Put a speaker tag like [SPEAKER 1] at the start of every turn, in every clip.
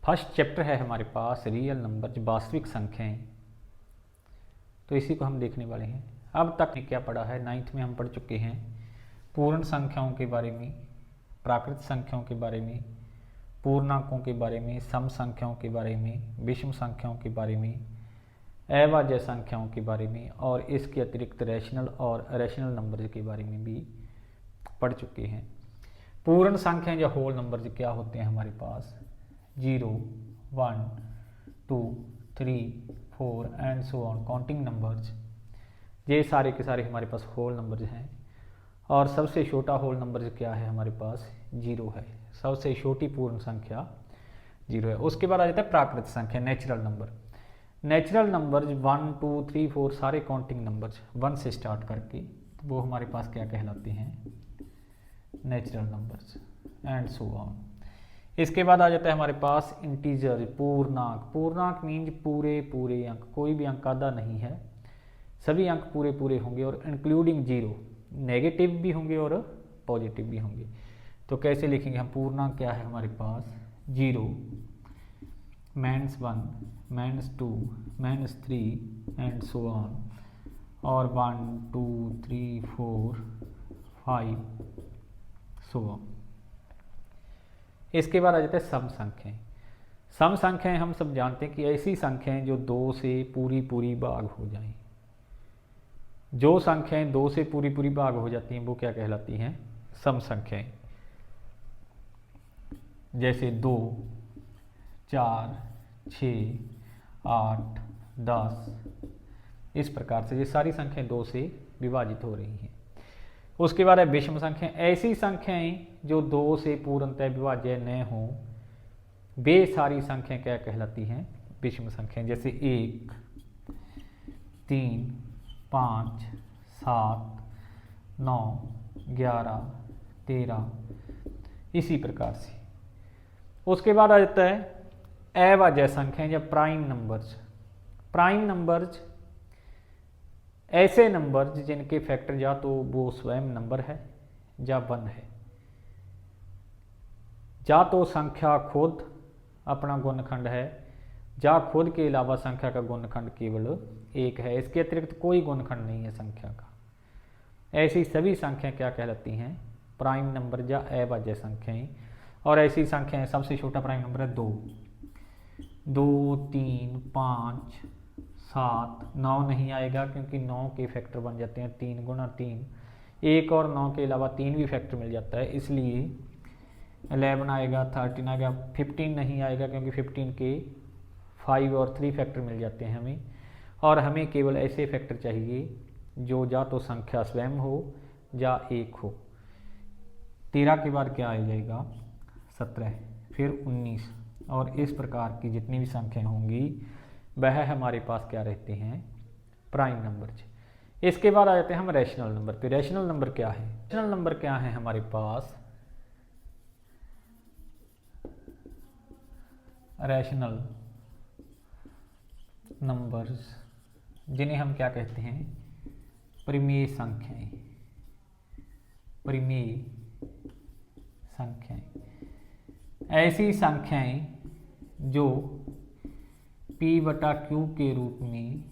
[SPEAKER 1] First chapter है हमारे पास real number, वास्तविक संख्याएं, तो इसी को हम देखने वाले हैं। अब तक क्या पढ़ा है, 9th में हम पढ़ चुके हैं पूर्ण संख्याओं के बारे में, प्राकृत संख्याओं के बारे में, पूर्णांकों के बारे में, सम संख्याओं के बारे में, विषम संख्याओं के बारे में, अभाज्य संख्याओं के बारे में, और इसके अतिरिक्त रैशनल और रैशनल नंबर के बारे में भी पढ़ चुके हैं। पूर्ण संख्याएं या होल नंबर क्या होते हैं हमारे पास, 0, 1, 2, 3, 4 and so on, counting numbers, ये सारे के सारे हमारे पास होल नंबर्स हैं। और सबसे छोटा होल नंबर क्या है हमारे पास, 0 है। सबसे छोटी पूर्ण संख्या 0 है। उसके बाद आ जाता है प्राकृत संख्या, नेचुरल नंबर। नेचुरल नंबर्स 1, 2, 3, 4 सारे काउंटिंग नंबर्स 1 से स्टार्ट करके वो हमारे पास क्या कहलाते हैं, natural numbers and so on. इसके बाद आ जाता है हमारे पास इंटीजर, पूर्णांक। पूर्णांक मीन्स पूरे पूरे अंक, कोई भी अंक आधा नहीं है, सभी अंक पूरे पूरे होंगे और इंक्लूडिंग 0, नेगेटिव भी होंगे और पॉजिटिव भी होंगे। तो कैसे लिखेंगे हम, पूर्णांक क्या है हमारे पास, 0, -1, -2, -3 एंड सो ऑन, और 1, 2, 3, 4, 5 सो ऑन। इसके बाद आ जाता है सम संख्याएं। सम संख्याएं हम सब जानते हैं कि ऐसी संख्याएं जो 2 से पूरी पूरी भाग हो जाएं। जो संख्याएं 2 से पूरी पूरी भाग हो जाती हैं वो क्या कहलाती हैं, सम संख्याएं। जैसे 2, 4, 6, 8, 10, इस प्रकार से ये सारी संख्याएं 2 से विभाजित हो रही हैं। उसके बाद है विषम संख्याएं। ऐसी संख्याएं जो 2 से पूर्णतः विभाज्य न हो, वे सारी संख्याएं क्या कहलाती हैं, विषम संख्याएं। जैसे 1, 3, 5, 7, 9, 11, 13, इसी प्रकार से। उसके बाद आ जाता है अभाज्य संख्याएं या प्राइम नंबर्स। प्राइम नंबर्स ऐसे नंबर्स जिनके फैक्टर या तो वो स्वयं नंबर है या 1 है, या तो संख्या खुद अपना गुणनखंड है, या खुद के अलावा संख्या का गुणनखंड केवल 1 है, इसके अतिरिक्त कोई गुणनखंड नहीं है संख्या का। ऐसी सभी संख्याएं क्या कहलाती हैं, प्राइम नंबर या अभाज्य संख्याएं। और ऐसी संख्याएं, सबसे छोटा प्राइम नंबर है 2, 2, 3, 5, 7, 9 नहीं आएगा क्योंकि 9 के फैक्टर बन जाते हैं 3 गुणा 3, 1 और 9 के अलावा 3 भी फैक्टर मिल जाता है, इसलिए 11 आएगा, 13 आएगा। 15 नहीं आएगा क्योंकि 15 के 5 और 3 फैक्टर मिल जाते हैं हमें। और हमें केवल ऐसे फैक्टर चाहिए जो या तो संख्या स्वयं हो या 1 हो। 13 के बाद क्या आ जाएगा, 17, फिर 19, और इस प्रकार की जितनी भी संख्याएं होंगी वह हमारे पास क्या रहते हैं, प्राइम नंबर। इसके बाद आ जाते हैं हम रैशनल नंबर पे। रैशनल नंबर क्या है, रैशनल नंबर क्या है हमारे पास, रैशनल नंबर्स जिन्हें हम क्या कहते हैं, परिमेय संख्याएं। परिमेय संख्याएं ऐसी संख्याएं जो P/Q के रूप में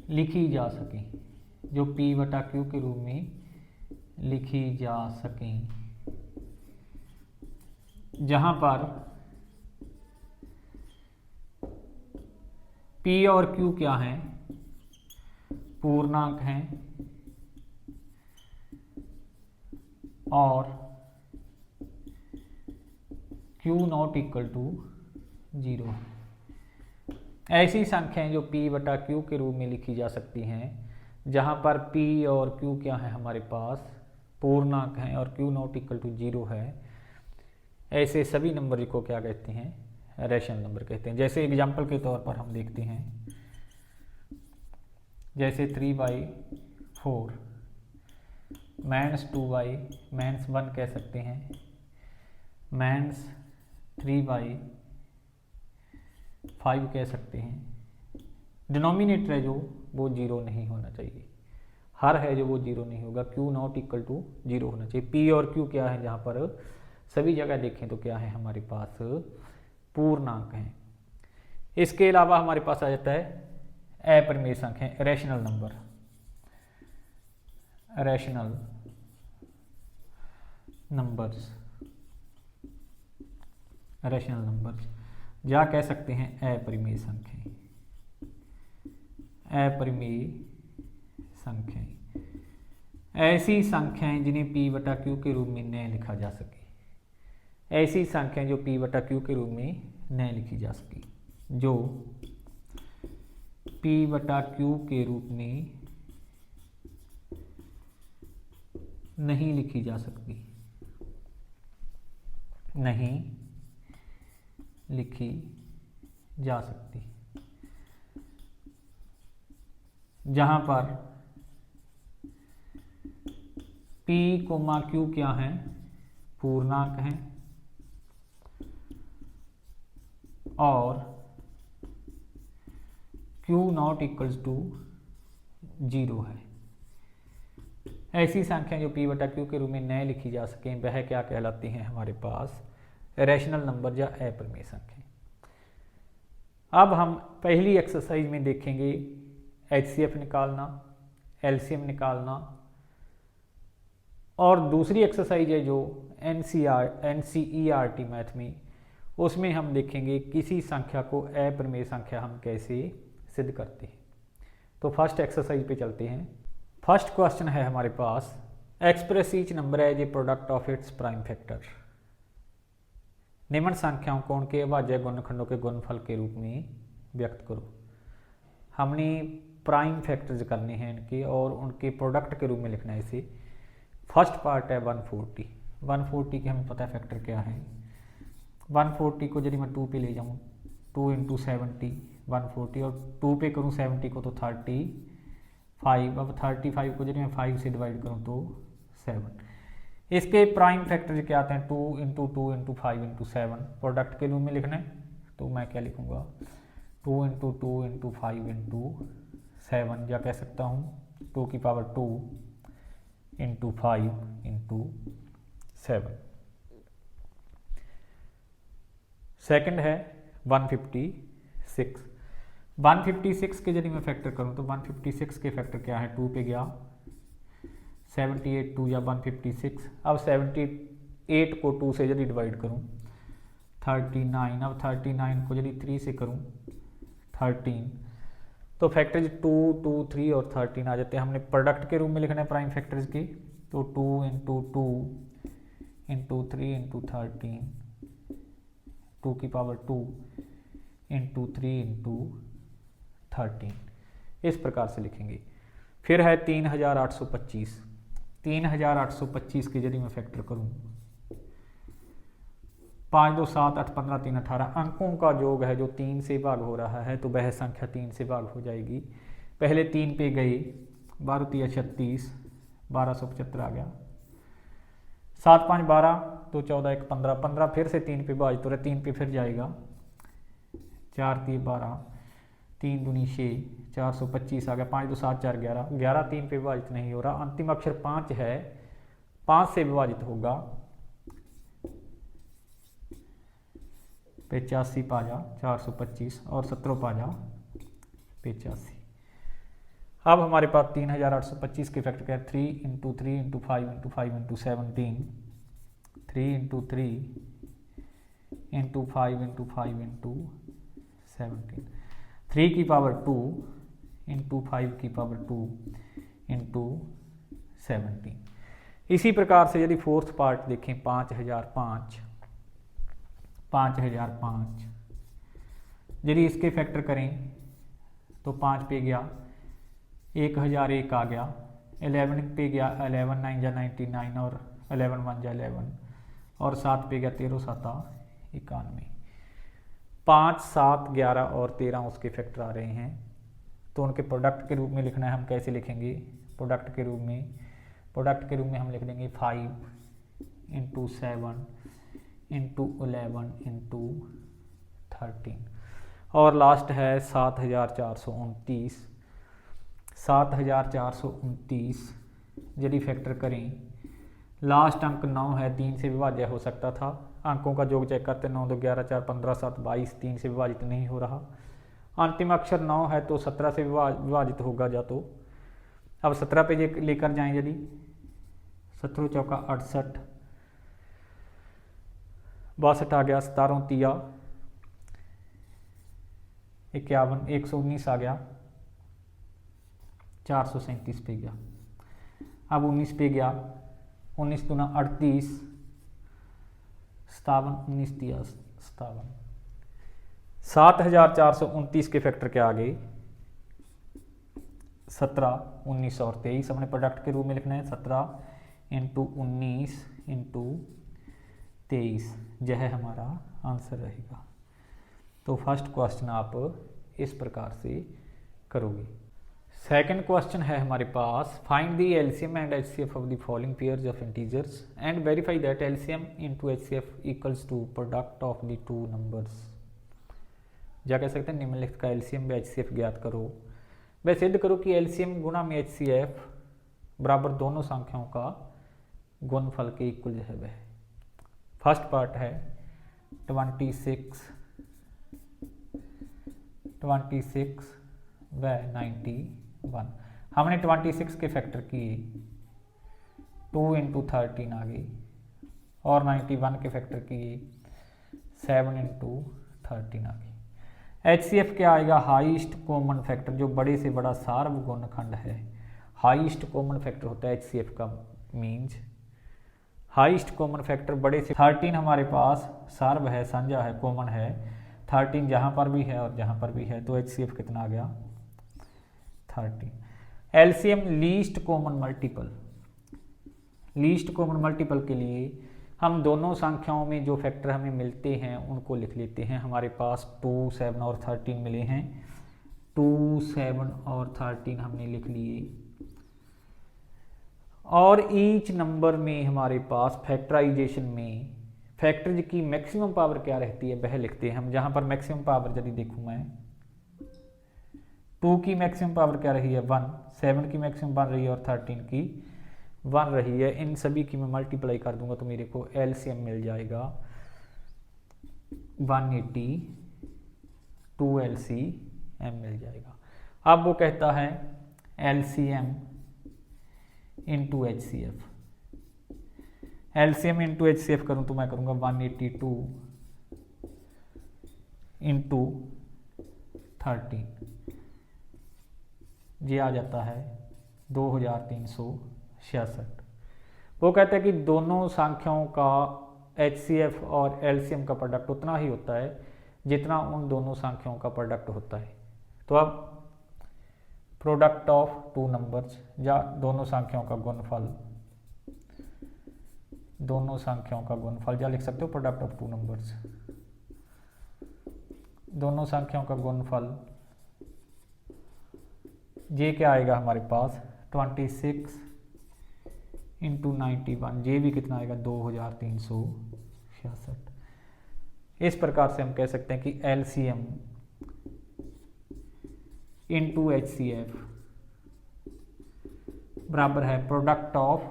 [SPEAKER 1] लिखी जा सकें, जो P/Q के रूप में लिखी जा सकें, जहां पर P और Q क्या हैं, पूर्णांक हैं, और Q ≠ 0। ऐसी संख्याएं जो P/Q के रूप में लिखी जा सकती हैं, जहां पर P और Q क्या है हमारे पास, पूर्णांक हैं, और Q ≠ 0 है, ऐसे सभी नंबर को क्या कहते हैं, रैशनल नंबर कहते हैं। जैसे एग्जाम्पल के तौर पर हम देखते हैं, जैसे 3/4 -2/1 कह सकते हैं, -3/5 कह सकते हैं। डिनोमिनेटर है जो वो 0 नहीं होना चाहिए, हर है जो वो 0 नहीं होगा, Q ≠ 0 होना चाहिए। P और Q क्या है, जहाँ पर सभी जगह देखें तो क्या है हमारे पास पूर्णांक हैं। इसके अलावा हमारे पास आ जाता है अपरिमेय संख्या, rational number, rational numbers, rational numbers या कह सकते हैं अपरिमेय संख्याएं, अपरिमेय संख्याएं, ऐसी संख्याएं जिन्हें p बटा क्यू के रूप में न लिखा जा सके, ऐसी संख्याएं जो p बटा क्यू के रूप में न लिखी जा सके, जो p बटा क्यू के रूप में नहीं लिखी जा सकती, नहीं लिखी जा सकती, जहां पर p, q क्या है, पूर्णांक हैं और q नॉट इक्वल्स टू 0 है। ऐसी संख्या जो p बटा क्यू के रूप में न लिखी जा सके वह क्या कहलाती हैं हमारे पास रैशनल नंबर या अपरिमेय संख्या। अब हम पहली एक्सरसाइज में देखेंगे HCF निकालना, LCM निकालना, और दूसरी एक्सरसाइज है जो NCERT मैथ में, उसमें हम देखेंगे किसी संख्या को अपरिमेय संख्या हम कैसे सिद्ध करते हैं। तो फर्स्ट एक्सरसाइज पे चलते हैं। फर्स्ट क्वेश्चन है हमारे पास, express each number as a product of its prime factor. निम्न संख्याओं को उनके अभाज्य गुणनखंडों के गुणनफल के रूप में व्यक्त करो। हमने प्राइम फैक्टर्स करने हैं इनके और उनके प्रोडक्ट के रूप में लिखना है इसे। फर्स्ट पार्ट है 140, 140 के हमें पता है फैक्टर क्या है। 140 को यदि मैं 2 पे ले जाऊँ, 2 × 70 140, और 2 पे करूँ 70 को तो 35। अब 35 को यदि मैं 5 से डिवाइड करूँ तो 7। इसके प्राइम फैक्टर क्या आते हैं, 2 × 2 × 5 × 7। प्रोडक्ट के रूप में लिखना है तो मैं क्या लिखूँगा, 2 × 2 × 5 × 7, या कह सकता हूँ 2 की पावर 2 × 5 × 7। सेकंड है 156। 156 के यदि मैं फैक्टर करूँ तो 156 के फैक्टर क्या है, 2 पे गया 78, 2 या 156। अब 78 को 2 से यदि डिवाइड करूँ 39। अब 39 को यदि 3 से करूँ 13, तो फैक्टर्स 2, 2, 3 और 13 आ जाते हैं। हमने प्रोडक्ट के रूप में लिखना है प्राइम फैक्टर्स की, तो 2 × 2 × 3 × 13, 2 की पावर 2 × 3 × 13, इस प्रकार से लिखेंगे। फिर है 3825। 3825 की यदि मैं फैक्टर करूँ, 5, 2, 7, 8, 15, 3, 18 अंकों का योग है जो 3 से भाग हो रहा है, तो वह संख्या 3 से भाग हो जाएगी। पहले 3 पे गए, 12 × 36, 1275 आ गया। 7, 5, 12, 2, 14, 1, 15, 15 फिर से 3 पे भाज तो 3 पे फिर जाएगा, 4, 3, 12, 3 दूनी 6, 425 आ गया। 5, 2, 7, 4, 11, 11 3 पे विभाजित नहीं हो रहा। अंतिम अक्षर 5 है, 5 से विभाजित होगा, 85 पाजा 425 और 17 पाजा 85। अब हमारे पास 3825 के फैक्टर क्या है, 3 × 3 × 5 × 5 × 17, 3 × 3 × 5 × 5 × 17, 3 की पावर 2 × 5 की पावर 2 × 17। इसी प्रकार से यदि फोर्थ पार्ट देखें, 5005, 5005 यदि इसके फैक्टर करें तो 5 पे गया 1001 आ गया, 11 पे गया 11 9 जा 99 और 11 1 जा 11 और 7 पे गया 13 7 91। 5, 7, 11 और 13 उसके फैक्टर आ रहे हैं, तो उनके प्रोडक्ट के रूप में लिखना है। हम कैसे लिखेंगे प्रोडक्ट के रूप में? प्रोडक्ट के रूप में हम लिख देंगे 5 × 7 × 11 × 13। और लास्ट है 7429। 7429 यदि फैक्टर करें लास्ट अंक 9 है, 3 से विभाज्य हो सकता था। अंकों का योग चेक करते, 9 2 11 4 15 7 22, 3 से विभाजित नहीं हो रहा। अंतिम अक्षर 9 है तो 17 से विभाजित होगा जा तो। अब 17 पे लेकर जाएं यदि, 17 चौका 68, 62 आ गया, 17 तिया 51, 119 आ गया, 437 पे गया। अब 19 पे गया, 19 दूना 38, 57, 19 तिया 57, 7429 के फैक्टर क्या आ गए, 17, 19 और 23। हमने प्रोडक्ट के रूप में लिखना है, 17 इंटू 19 इंटू 23, यह हमारा आंसर रहेगा। तो फर्स्ट क्वेश्चन आप इस प्रकार से करोगे। सेकंड क्वेश्चन है हमारे पास, find the LCM and HCF of the following pairs of integers and verify that LCM into HCF equals to product of the two numbers. क्या कह सकते हैं, निम्नलिखित का एलसीएम व एचसीएफ ज्ञात करो। वह सिद्ध करो कि एलसीएम गुणा में एचसीएफ बराबर दोनों संख्याओं का गुणनफल के इक्वल जो है वह। फर्स्ट पार्ट है 26 व 91। हमने 26 के फैक्टर किए, 2 इंटू 13 आ गई, और 91 के फैक्टर किए 7 इंटू 13 आ गई। एचसीएफ क्या आएगा, हाईएस्ट कॉमन फैक्टर, जो बड़े से बड़ा सार्वगुणनखंड है, हाईएस्ट कॉमन फैक्टर होता है एचसीएफ का, मीन्स हाईएस्ट कॉमन फैक्टर बड़े से। 13 हमारे पास सार्व है, साझा है, कॉमन है, 13 जहाँ पर भी है और जहाँ पर भी है, तो एचसीएफ कितना आ गया 13। LCM least common multiple, least common multiple के लिए हम दोनों संख्याओं में जो फैक्टर हमें मिलते हैं उनको लिख लेते हैं। हमारे पास 2, 7 और 13 मिले हैं, 2, 7 और 13 हमने लिख लिए, और ईच नंबर में हमारे पास फैक्टराइजेशन में फैक्टर्स की मैक्सिमम पावर क्या रहती है वह लिखते हैं हम। जहाँ पर मैक्सिमम पावर यदि देखूँ मैं, 2 की मैक्सिमम पावर क्या रही है 1, 7 की मैक्सिमम 1 रही है और 13 की 1 रही है। इन सभी की मैं मल्टीप्लाई कर दूंगा तो मेरे को एलसीएम मिल जाएगा 180, 2 एलसीएम मिल जाएगा। अब वो कहता है LCM into HCF, LCM into HCF करूँ तो मैं करूँगा 182 इंटू 13, ये आ जाता है 2366। वो कहते हैं कि दोनों संख्याओं का एचसीएफ और एलसीएम का प्रोडक्ट उतना ही होता है जितना उन दोनों संख्याओं का प्रोडक्ट होता है। तो अब प्रोडक्ट ऑफ टू नंबर्स या दोनों संख्याओं का गुणनफल, दोनों संख्याओं का गुणनफल या लिख सकते हो प्रोडक्ट ऑफ टू नंबर्स, दोनों संख्याओं का गुणनफल, ये क्या आएगा हमारे पास 26 इंटू 91, ये भी कितना आएगा 2366। इस प्रकार से हम कह सकते हैं कि एलसीएम इंटू एचसीएफ बराबर है product of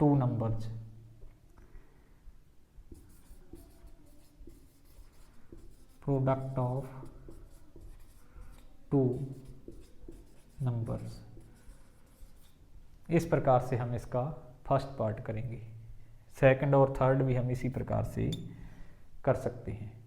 [SPEAKER 1] two numbers, product of two numbers. इस प्रकार से हम इसका फर्स्ट पार्ट करेंगे। सेकंड और थर्ड भी हम इसी प्रकार से कर सकते हैं।